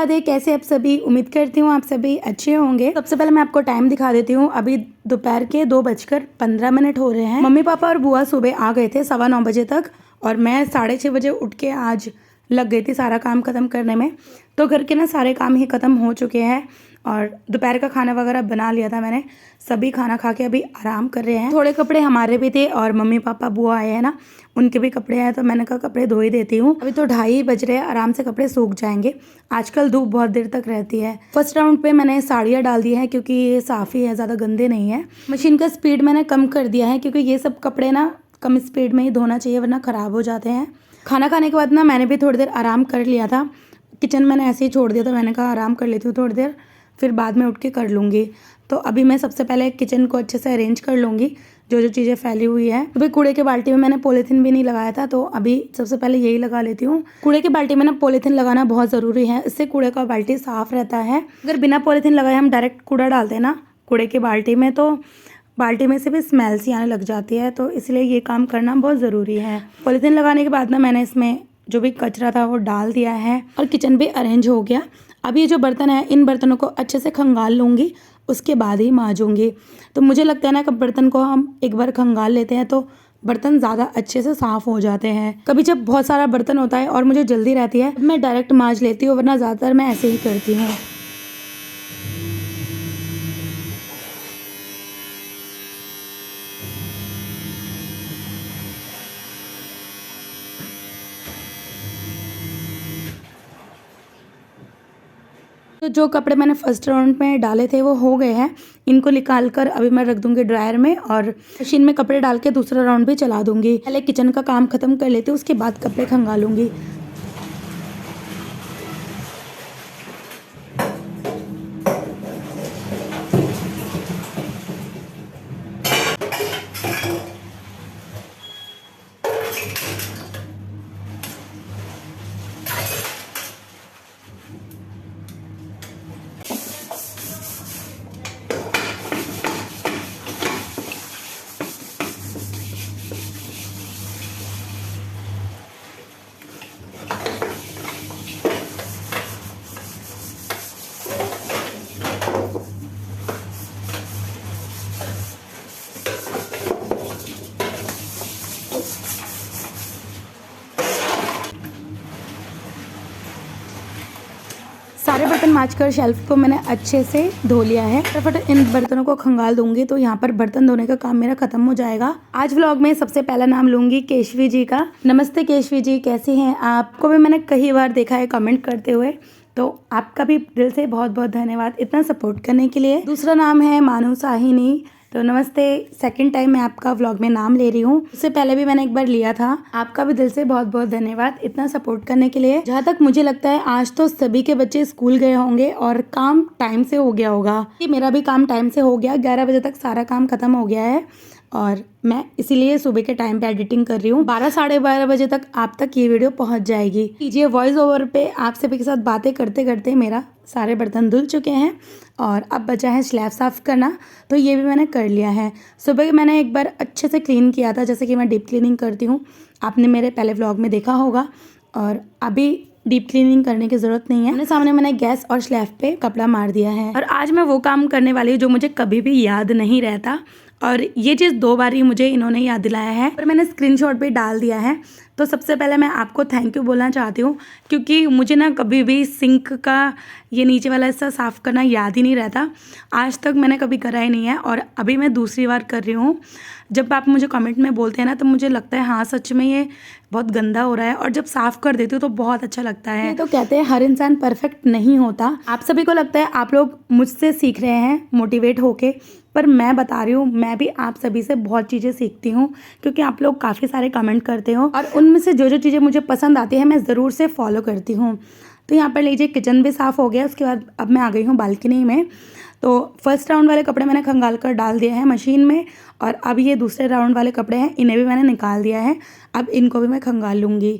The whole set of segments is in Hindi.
राधे। कैसे आप सभी? उम्मीद करती हूँ आप सभी अच्छे होंगे। सबसे पहले मैं आपको टाइम दिखा देती हूँ। अभी दोपहर के 2:15 हो रहे हैं। मम्मी पापा और बुआ सुबह आ गए थे 9:15 बजे तक, और मैं 6:30 बजे उठ के आज लग गई थी सारा काम ख़त्म करने में। तो घर के ना सारे काम ही ख़त्म हो चुके हैं और दोपहर का खाना वगैरह बना लिया था मैंने। सभी खाना खा के अभी आराम कर रहे हैं। थोड़े कपड़े हमारे भी थे और मम्मी पापा बुआ आए हैं ना, उनके भी कपड़े हैं, तो मैंने कहा कपड़े धो ही देती हूँ। अभी तो 2:30 बज रहे हैं, आराम से कपड़े सूख जाएंगे। आजकल धूप बहुत देर तक रहती है। फर्स्ट राउंड पे मैंने साड़ियाँ डाल दी है क्योंकि ये साफ़ ही है, ज़्यादा गंदे नहीं है। मशीन का स्पीड मैंने कम कर दिया है क्योंकि ये सब कपड़े ना कम स्पीड में ही धोना चाहिए वरना ख़राब हो जाते हैं। खाना खाने के बाद ना मैंने भी थोड़ी देर आराम कर लिया था। किचन मैंने ऐसे ही छोड़ दिया था, मैंने कहा आराम कर लेती हूँ थोड़ी देर, फिर बाद में उठ के कर लूँगी। तो अभी मैं सबसे पहले किचन को अच्छे से अरेंज कर लूँगी, जो जो चीज़ें फैली हुई है। अभी कूड़े के बाल्टी में मैंने पॉलीथीन भी नहीं लगाया था, तो अभी सबसे पहले यही लगा लेती हूँ। कूड़े के बाल्टी में ना पॉलीथीन लगाना बहुत ज़रूरी है, इससे कूड़े का बाल्टी साफ़ रहता है। अगर बिना पॉलीथीन लगाए हम डायरेक्ट कूड़ा डालते हैं ना कूड़े की बाल्टी में, तो बाल्टी में से भी स्मेल सी आने लग जाती है, तो इसलिए ये काम करना बहुत ज़रूरी है। पॉलीथीन लगाने के बाद ना मैंने इसमें जो भी कचरा था वो डाल दिया है और किचन भी अरेंज हो गया। अब ये जो बर्तन है, इन बर्तनों को अच्छे से खंगाल लूँगी, उसके बाद ही मांजूंगी। तो मुझे लगता है ना कि बर्तन को हम एक बार खंगाल लेते हैं तो बर्तन ज़्यादा अच्छे से साफ़ हो जाते हैं। कभी जब बहुत सारा बर्तन होता है और मुझे जल्दी रहती है, मैं डायरेक्ट मांज लेती हूँ, वरना ज़्यादातर मैं ऐसे ही करती हूँ। तो जो कपड़े मैंने फर्स्ट राउंड में डाले थे वो हो गए हैं। इनको निकाल कर अभी मैं रख दूंगी ड्रायर में और मशीन में कपड़े डाल के दूसरा राउंड भी चला दूंगी। पहले किचन का काम खत्म कर लेती हूँ, उसके बाद कपड़े खंगालूंगी। सारे बर्तन मांजकर शेल्फ को मैंने अच्छे से धो लिया है। फटाफट इन बर्तनों को खंगाल दूंगी तो यहाँ पर बर्तन धोने का काम मेरा खत्म हो जाएगा। आज व्लॉग में सबसे पहला नाम लूंगी केशवी जी का। नमस्ते केशवी जी, कैसी हैं? आपको भी मैंने कई बार देखा है कमेंट करते हुए, तो आपका भी दिल से बहुत बहुत धन्यवाद इतना सपोर्ट करने के लिए। दूसरा नाम है मानू साहिनी। तो नमस्ते, सेकंड टाइम मैं आपका व्लॉग में नाम ले रही हूँ। उससे पहले भी मैंने एक बार लिया था। आपका भी दिल से बहुत बहुत धन्यवाद इतना सपोर्ट करने के लिए। जहाँ तक मुझे लगता है आज तो सभी के बच्चे स्कूल गए होंगे और काम टाइम से हो गया होगा। मेरा भी काम टाइम से हो गया, 11 बजे तक सारा काम खत्म हो गया है और मैं इसीलिए सुबह के टाइम पे एडिटिंग कर रही हूँ। 12 साढ़े 12 बजे तक आप तक ये वीडियो पहुँच जाएगी। कीजिए वॉइस ओवर पे आप सभी के साथ बातें करते करते मेरा सारे बर्तन धुल चुके हैं और अब बचा है स्लैब साफ़ करना, तो ये भी मैंने कर लिया है। सुबह मैंने एक बार अच्छे से क्लीन किया था, जैसे कि मैं डीप क्लीनिंग करती हूँ, आपने मेरे पहले व्लॉग में देखा होगा। और अभी डीप क्लीनिंग करने की ज़रूरत नहीं है। सामने मैंने गैस और स्लैब पे कपड़ा मार दिया है और आज मैं वो काम करने वाली हूँ जो मुझे कभी भी याद नहीं रहता, और ये चीज़ 2 बार ही मुझे इन्होंने याद दिलाया है और मैंने स्क्रीनशॉट भी डाल दिया है। तो सबसे पहले मैं आपको थैंक यू बोलना चाहती हूँ क्योंकि मुझे ना कभी भी सिंक का ये नीचे वाला हिस्सा साफ़ करना याद ही नहीं रहता। आज तक मैंने कभी करा ही नहीं है और अभी मैं दूसरी बार कर रही हूँ। जब आप मुझे कमेंट में बोलते हैं ना तो मुझे लगता है हाँ सच में ये बहुत गंदा हो रहा है, और जब साफ़ कर देती हूँ तो बहुत अच्छा लगता है। तो कहते हैं हर इंसान परफेक्ट नहीं होता। आप सभी को लगता है आप लोग मुझसे सीख रहे हैं मोटिवेट होके, पर मैं बता रही हूँ मैं भी आप सभी से बहुत चीज़ें सीखती हूँ क्योंकि आप लोग काफ़ी सारे कमेंट करते हो और उनमें से जो जो चीज़ें मुझे पसंद आती है मैं ज़रूर से फॉलो करती हूँ। तो यहाँ पर लीजिए किचन भी साफ़ हो गया, उसके बाद अब मैं आ गई हूँ बालकनी में। तो फर्स्ट राउंड वाले कपड़े मैंने खंगाल कर डाल दिए हैं मशीन में और अब ये दूसरे राउंड वाले कपड़े हैं, इन्हें भी मैंने निकाल दिया है। अब इनको भी मैं खंगाल लूँगी।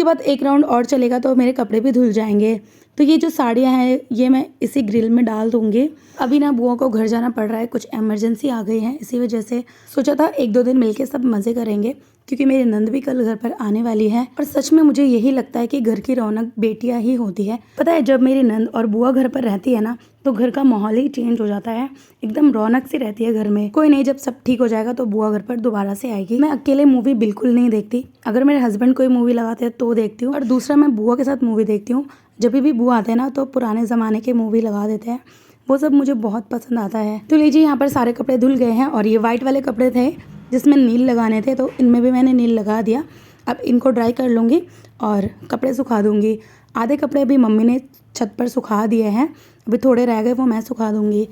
उसके बाद एक राउंड और चलेगा तो मेरे कपड़े भी धुल जाएंगे। तो ये जो साड़ियाँ हैं ये मैं इसी ग्रिल में डाल दूँगी। अभी ना बुआ को घर जाना पड़ रहा है, कुछ इमरजेंसी आ गई है, इसी वजह से सोचा था 1-2 दिन मिलके सब मज़े करेंगे, क्योंकि मेरी नंद भी कल घर पर आने वाली है। और सच में मुझे यही लगता है कि घर की रौनक बेटियां ही होती है। पता है, जब मेरी नंद और बुआ घर पर रहती है ना तो घर का माहौल ही चेंज हो जाता है, एकदम रौनक सी रहती है घर में। कोई नहीं, जब सब ठीक हो जाएगा तो बुआ घर पर दोबारा से आएगी। मैं अकेले मूवी बिल्कुल नहीं देखती, अगर मेरे हस्बैंड कोई मूवी लगाते हैं तो देखती हूँ, और दूसरा मैं बुआ के साथ मूवी देखती हूँ। जब भी बुआ आते हैं ना तो पुराने ज़माने के मूवी लगा देते हैं, वो सब मुझे बहुत पसंद आता है। तो लीजिए, यहाँ पर सारे कपड़े धुल गए हैं और ये वाइट वाले कपड़े थे जिसमें नील लगाने थे, तो इनमें भी मैंने नील लगा दिया। अब इनको ड्राई कर लूँगी और कपड़े सुखा दूँगी। आधे कपड़े अभी मम्मी ने छत पर सुखा दिए हैं, अभी थोड़े रह गए, वो मैं सुखा दूँगी।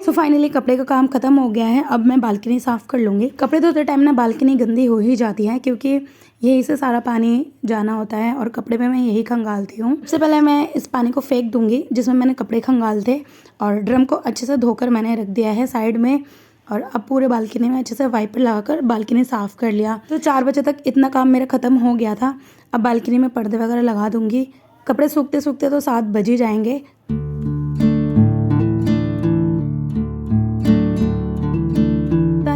तो फाइनली कपड़े का काम खत्म हो गया है। अब मैं बालकनी साफ़ कर लूँगी। कपड़े धोते टाइम ना बालकनी गंदी हो ही जाती है, क्योंकि यहीं से सारा पानी जाना होता है और कपड़े में मैं यही खंगालती हूँ। सबसे पहले मैं इस पानी को फेंक दूँगी जिसमें मैंने कपड़े खंगाल थे, और ड्रम को अच्छे से धोकर मैंने रख दिया है साइड में। और अब पूरे बालकनी में अच्छे से वाइपर लगाकर बालकनी साफ़ कर लिया। तो 4 बजे तक इतना काम मेरा ख़त्म हो गया था। अब बालकनी में पर्दे वगैरह लगा दूँगी। कपड़े सूखते सूखते तो 7 बज ही जाएंगे।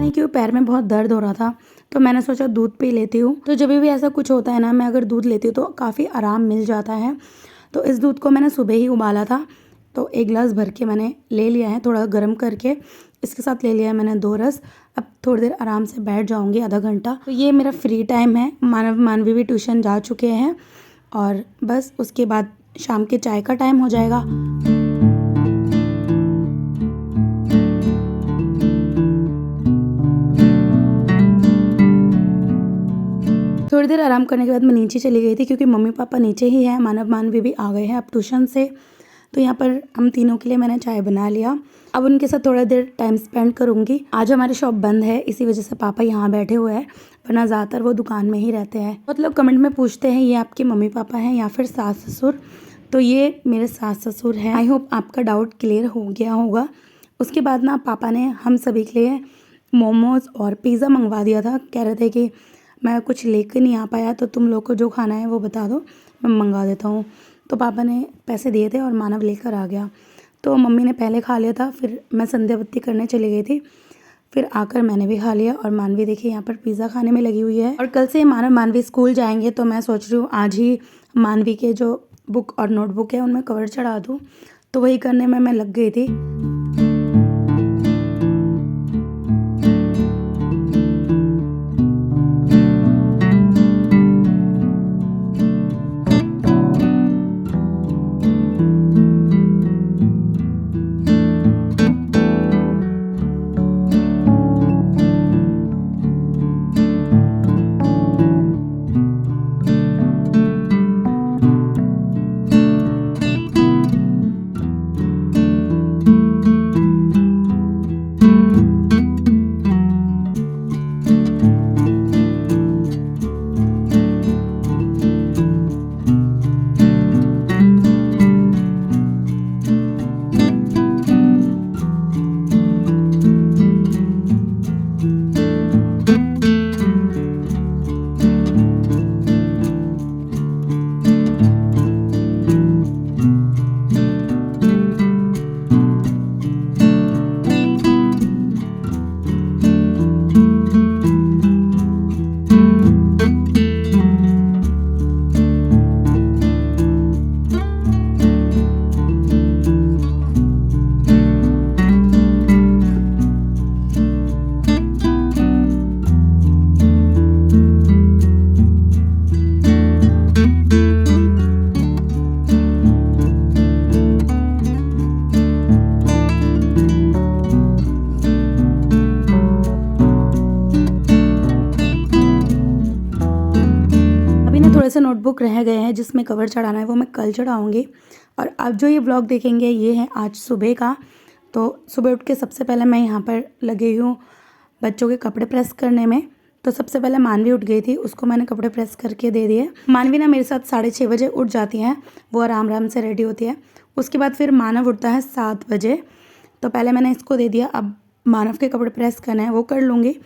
क्यों पैर में बहुत दर्द हो रहा था, तो मैंने सोचा दूध पी लेती हूँ। तो जब भी ऐसा कुछ होता है ना, मैं अगर दूध लेती हूँ तो काफ़ी आराम मिल जाता है। तो इस दूध को मैंने सुबह ही उबाला था, तो 1 गिलास भर के मैंने ले लिया है, थोड़ा गर्म करके। इसके साथ ले लिया है मैंने 2 रस। अब थोड़ी देर आराम से बैठ जाऊँगी, आधा घंटा। तो ये मेरा फ्री टाइम है। मानवी भी ट्यूशन जा चुके हैं और बस उसके बाद शाम के चाय का टाइम हो जाएगा। थोड़ी देर आराम करने के बाद मैं नीचे चली गई थी, क्योंकि मम्मी पापा नीचे ही हैं, मानवी भी आ गए हैं अब ट्यूशन से। तो यहाँ पर हम तीनों के लिए मैंने चाय बना लिया। अब उनके साथ थोड़ा देर टाइम स्पेंड करूँगी। आज हमारी शॉप बंद है, इसी वजह से पापा यहाँ बैठे हुए हैं, वरना ज़्यादातर वो दुकान में ही रहते हैं। बहुत लोग कमेंट में पूछते हैं ये आपके मम्मी पापा हैं या फिर सास ससुर, तो ये मेरे सास ससुर हैं। आई होप आपका डाउट क्लियर हो गया होगा। उसके बाद ना पापा ने हम सभी के लिए मोमोज़ और पिज़्ज़ा मंगवा दिया था। कह रहे थे कि मैं कुछ लेकर नहीं आ पाया, तो तुम लोग को जो खाना है वो बता दो, मैं मंगा देता हूँ। तो पापा ने पैसे दिए थे और मानव लेकर आ गया। तो मम्मी ने पहले खा लिया था, फिर मैं संध्या बत्ती करने चली गई थी, फिर आकर मैंने भी खा लिया। और मानवी देखिए यहाँ पर पिज़्ज़ा खाने में लगी हुई है। और कल से मानवी स्कूल जाएंगे, तो मैं सोच रही हूँ आज ही मानवी के जो बुक और नोटबुक है उनमें कवर चढ़ा दूँ, तो वही करने में मैं लग गई थी। से नोटबुक रह गए हैं जिसमें कवर चढ़ाना है, वो मैं कल चढ़ाऊँगी। और अब जो ये व्लॉग देखेंगे ये है आज सुबह का। तो सुबह उठ के सबसे पहले मैं यहाँ पर लगी हूँ बच्चों के कपड़े प्रेस करने में। तो सबसे पहले मानवी उठ गई थी, उसको मैंने कपड़े प्रेस करके दे दिए। मानवी ना मेरे साथ 6:30 बजे उठ जाती हैं, वो आराम आराम से रेडी होती है। उसके बाद फिर मानव उठता है 7 बजे। तो पहले मैंने इसको दे दिया, अब मानव के कपड़े प्रेस करने हैं वो कर लूँगी।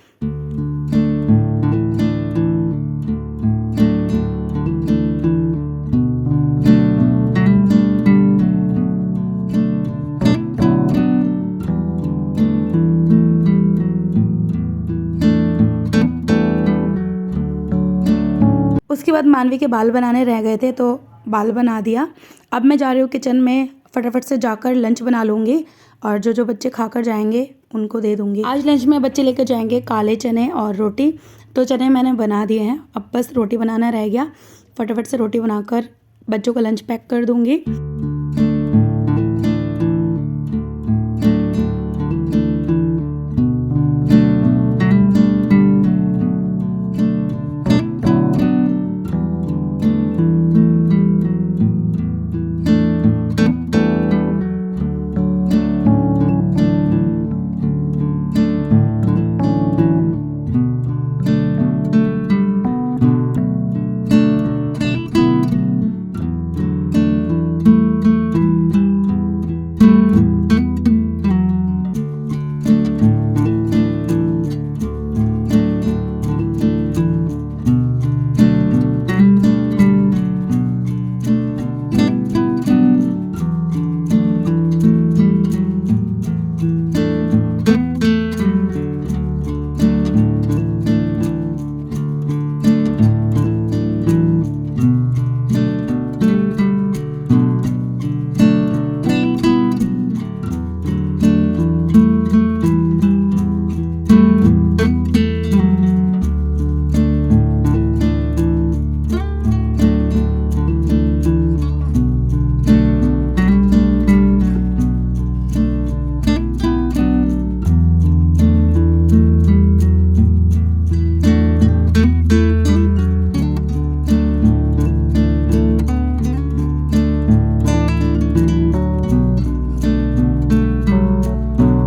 उसके बाद मानवी के बाल बनाने रह गए थे तो बाल बना दिया। अब मैं जा रही हूँ किचन में, फटाफट से जाकर लंच बना लूँगी और जो बच्चे खाकर जाएंगे उनको दे दूँगी। आज लंच में बच्चे लेकर जाएंगे काले चने और रोटी। तो चने मैंने बना दिए हैं, अब बस रोटी बनाना रह गया। फटाफट से रोटी बनाकर बच्चों का लंच पैक कर दूँगी।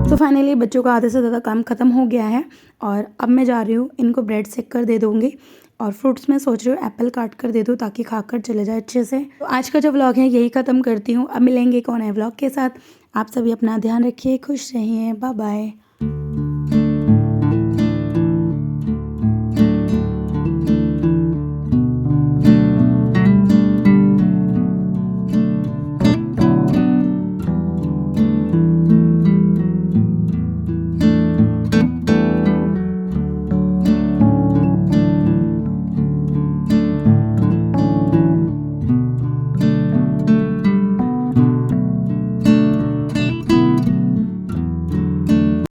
तो फाइनली बच्चों का आधे से ज़्यादा काम ख़त्म हो गया है और अब मैं जा रही हूँ इनको ब्रेड सेक कर दे दूँगी और फ्रूट्स में सोच रही हूँ एप्पल काट कर दे दूँ ताकि खाकर चले जाए अच्छे से। तो आज का जो व्लॉग है यही ख़त्म करती हूँ। अब मिलेंगे एक और नए व्लॉग के साथ। आप सभी अपना ध्यान रखिए, खुश रहिए, बाय बाय।